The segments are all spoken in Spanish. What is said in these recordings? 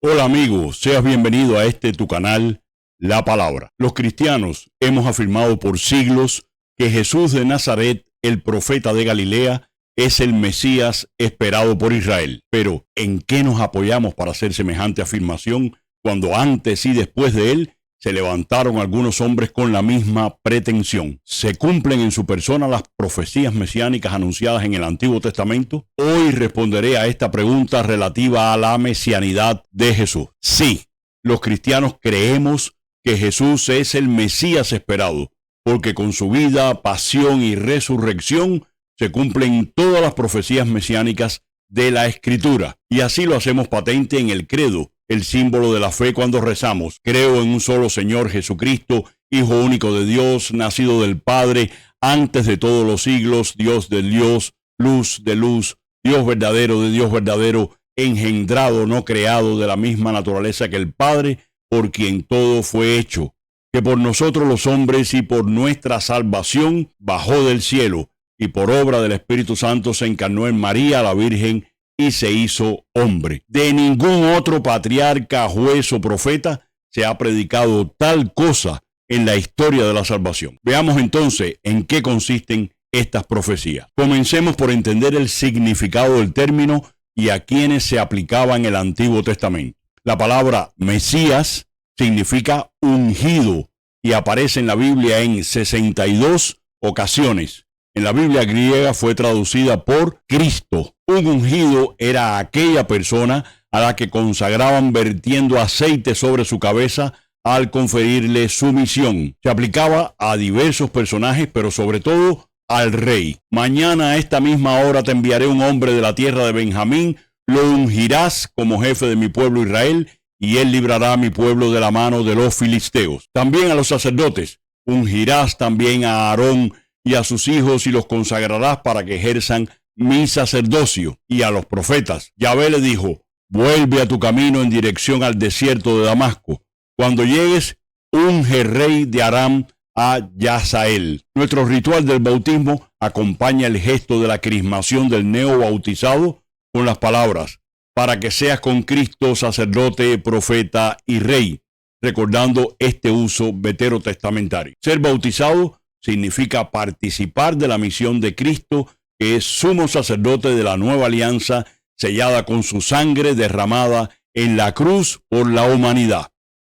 Hola amigo, seas bienvenido a tu canal, La Palabra. Los cristianos hemos afirmado por siglos que Jesús de Nazaret, el profeta de Galilea, es el Mesías esperado por Israel. Pero, ¿en qué nos apoyamos para hacer semejante afirmación cuando antes y después de él se levantaron algunos hombres con la misma pretensión? ¿Se cumplen en su persona las profecías mesiánicas anunciadas en el Antiguo Testamento? Hoy responderé a esta pregunta relativa a la mesianidad de Jesús. Sí, los cristianos creemos que Jesús es el Mesías esperado, porque con su vida, pasión y resurrección se cumplen todas las profecías mesiánicas de la Escritura. Y así lo hacemos patente en el credo, el símbolo de la fe cuando rezamos: creo en un solo Señor Jesucristo, Hijo único de Dios, nacido del Padre, antes de todos los siglos, Dios de Dios, luz de luz, Dios verdadero de Dios verdadero, engendrado, no creado, de la misma naturaleza que el Padre, por quien todo fue hecho, que por nosotros los hombres y por nuestra salvación bajó del cielo, y por obra del Espíritu Santo se encarnó en María, la Virgen, y se hizo hombre. De ningún otro patriarca, juez o profeta se ha predicado tal cosa en la historia de la salvación. Veamos entonces en qué consisten estas profecías. Comencemos por entender el significado del término y a quienes se aplicaba en el Antiguo Testamento. La palabra Mesías significa ungido y aparece en la Biblia en 62 ocasiones. En la Biblia griega fue traducida por Cristo. Un ungido era aquella persona a la que consagraban vertiendo aceite sobre su cabeza al conferirle su misión. Se aplicaba a diversos personajes, pero sobre todo al rey. Mañana a esta misma hora te enviaré un hombre de la tierra de Benjamín, lo ungirás como jefe de mi pueblo Israel, y él librará a mi pueblo de la mano de los filisteos. También a los sacerdotes, ungirás también a Aarón y a sus hijos y los consagrarás para que ejerzan mi sacerdocio. Y a los profetas, Yahvé le dijo: vuelve a tu camino en dirección al desierto de Damasco. Cuando llegues, unge rey de Aram a Yazael. Nuestro ritual del bautismo acompaña el gesto de la crismación del neobautizado con las palabras: para que seas con Cristo sacerdote, profeta y rey, recordando este uso veterotestamentario. Ser bautizado significa participar de la misión de Cristo, que es sumo sacerdote de la nueva alianza, sellada con su sangre derramada en la cruz por la humanidad.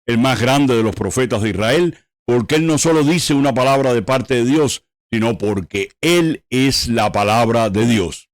El más grande de los profetas de Israel, porque él no solo dice una palabra de parte de Dios, sino porque él es la palabra de Dios.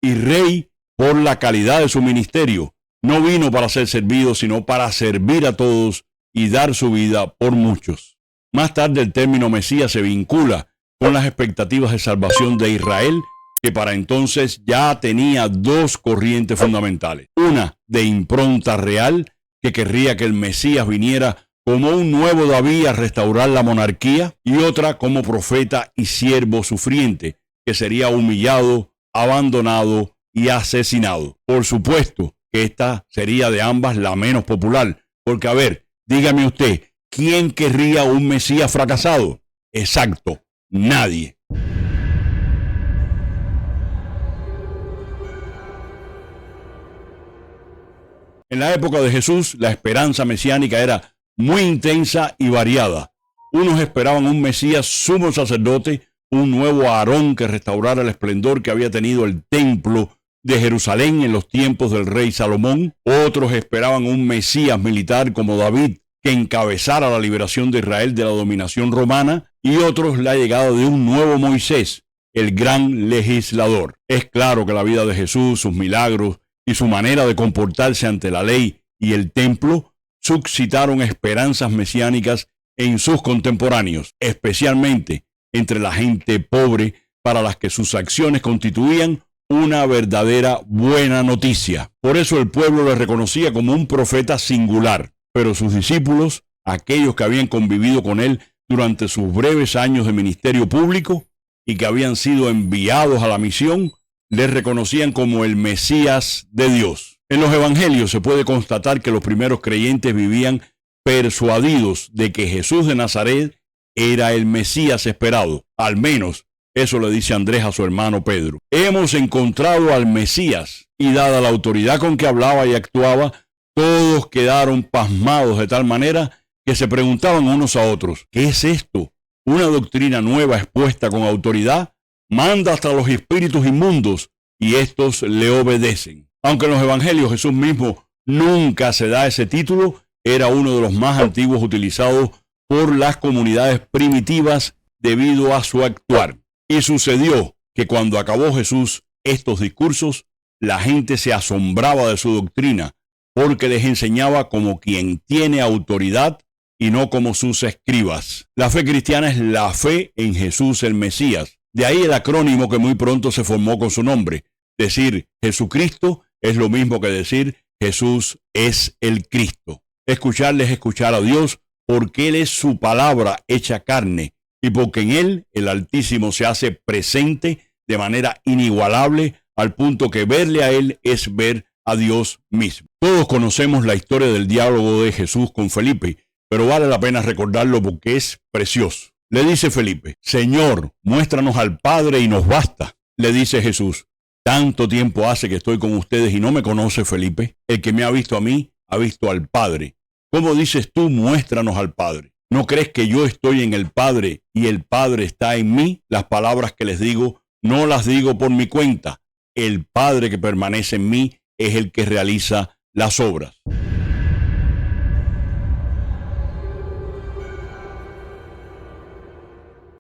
Y rey por la calidad de su ministerio. No vino para ser servido, sino para servir a todos y dar su vida por muchos. Más tarde el término Mesías se vincula con las expectativas de salvación de Israel, que para entonces ya tenía dos corrientes fundamentales. Una de impronta real, que querría que el Mesías viniera como un nuevo David a restaurar la monarquía, y otra como profeta y siervo sufriente, que sería humillado, abandonado y asesinado. Por supuesto que esta sería de ambas la menos popular, porque a ver, dígame usted, ¿quién querría un Mesías fracasado? Exacto, nadie. En la época de Jesús, la esperanza mesiánica era muy intensa y variada. Unos esperaban un Mesías sumo sacerdote, un nuevo Aarón que restaurara el esplendor que había tenido el templo de Jerusalén en los tiempos del rey Salomón. Otros esperaban un Mesías militar como David, que encabezara la liberación de Israel de la dominación romana, y otros la llegada de un nuevo Moisés, el gran legislador. Es claro que la vida de Jesús, sus milagros y su manera de comportarse ante la ley y el templo suscitaron esperanzas mesiánicas en sus contemporáneos, especialmente entre la gente pobre, para las que sus acciones constituían una verdadera buena noticia. Por eso el pueblo le reconocía como un profeta singular. Pero sus discípulos, aquellos que habían convivido con él durante sus breves años de ministerio público y que habían sido enviados a la misión, le reconocían como el Mesías de Dios. En los evangelios se puede constatar que los primeros creyentes vivían persuadidos de que Jesús de Nazaret era el Mesías esperado. Al menos eso le dice Andrés a su hermano Pedro. Hemos encontrado al Mesías, y dada la autoridad con que hablaba y actuaba, Todos quedaron pasmados de tal manera que se preguntaban unos a otros, ¿qué es esto? ¿Una doctrina nueva expuesta con autoridad? Manda hasta los espíritus inmundos y estos le obedecen. Aunque en los evangelios Jesús mismo nunca se da ese título, era uno de los más antiguos utilizados por las comunidades primitivas debido a su actuar. Y sucedió que cuando acabó Jesús estos discursos, la gente se asombraba de su doctrina, porque les enseñaba como quien tiene autoridad y no como sus escribas. La fe cristiana es la fe en Jesús el Mesías. De ahí el acrónimo que muy pronto se formó con su nombre. Decir Jesucristo es lo mismo que decir Jesús es el Cristo. Escucharle es escuchar a Dios, porque Él es su palabra hecha carne y porque en Él el Altísimo se hace presente de manera inigualable, al punto que verle a Él es ver a Dios mismo. Todos conocemos la historia del diálogo de Jesús con Felipe, pero vale la pena recordarlo porque es precioso. Le dice Felipe, Señor, muéstranos al Padre y nos basta. Le dice Jesús, tanto tiempo hace que estoy con ustedes y no me conoce Felipe. El que me ha visto a mí, ha visto al Padre. ¿Cómo dices tú, muéstranos al Padre? ¿No crees que yo estoy en el Padre y el Padre está en mí? Las palabras que les digo, no las digo por mi cuenta. El Padre que permanece en mí es el que realiza las obras.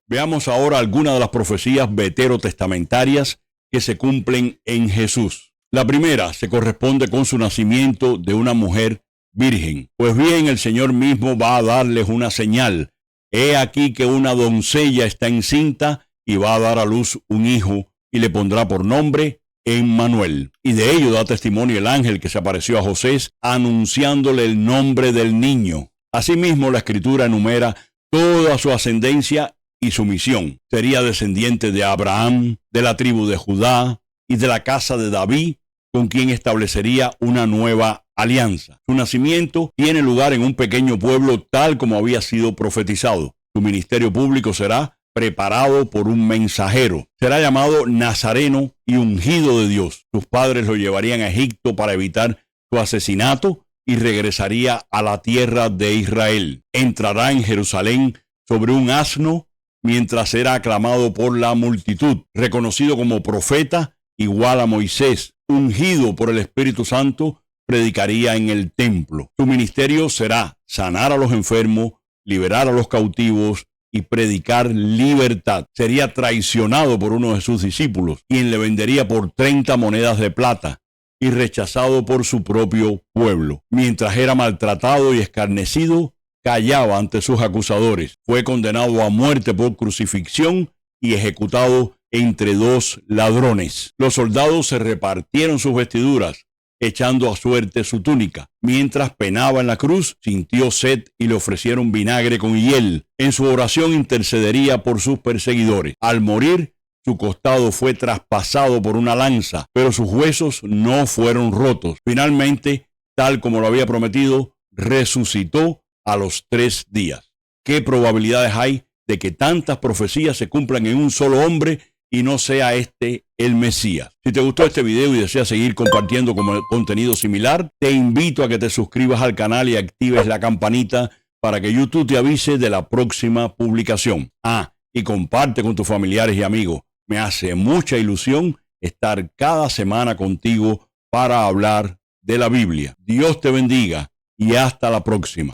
Veamos ahora algunas de las profecías veterotestamentarias que se cumplen en Jesús. La primera se corresponde con su nacimiento de una mujer virgen. Pues bien, el Señor mismo va a darles una señal. He aquí que una doncella está encinta y va a dar a luz un hijo y le pondrá por nombre Emmanuel. Y de ello da testimonio el ángel que se apareció a José anunciándole el nombre del niño. Asimismo, la Escritura enumera toda su ascendencia y su misión. Sería descendiente de Abraham, de la tribu de Judá y de la casa de David, con quien establecería una nueva alianza. Su nacimiento tiene lugar en un pequeño pueblo tal como había sido profetizado. Su ministerio público será preparado por un mensajero. Será llamado Nazareno y ungido de Dios. Sus padres lo llevarían a Egipto para evitar su asesinato y regresaría a la tierra de Israel. Entrará en Jerusalén sobre un asno mientras era aclamado por la multitud, reconocido como profeta igual a Moisés, ungido por el Espíritu Santo, predicaría en el templo. Su ministerio será sanar a los enfermos, liberar a los cautivos y predicar libertad. Sería traicionado por uno de sus discípulos, quien le vendería por 30 monedas de plata, y rechazado por su propio pueblo. Mientras era maltratado y escarnecido, callaba ante sus acusadores. Fue condenado a muerte por crucifixión y ejecutado entre dos ladrones. Los soldados se repartieron sus vestiduras, echando a suerte su túnica. Mientras penaba en la cruz, sintió sed y le ofrecieron vinagre con hiel. En su oración intercedería por sus perseguidores. Al morir, su costado fue traspasado por una lanza, pero sus huesos no fueron rotos. Finalmente, tal como lo había prometido, resucitó a los 3 días. ¿Qué probabilidades hay de que tantas profecías se cumplan en un solo hombre y no sea este el Mesías? Si te gustó este video y deseas seguir compartiendo contenido similar, te invito a que te suscribas al canal y actives la campanita para que YouTube te avise de la próxima publicación. Y comparte con tus familiares y amigos. Me hace mucha ilusión estar cada semana contigo para hablar de la Biblia. Dios te bendiga y hasta la próxima.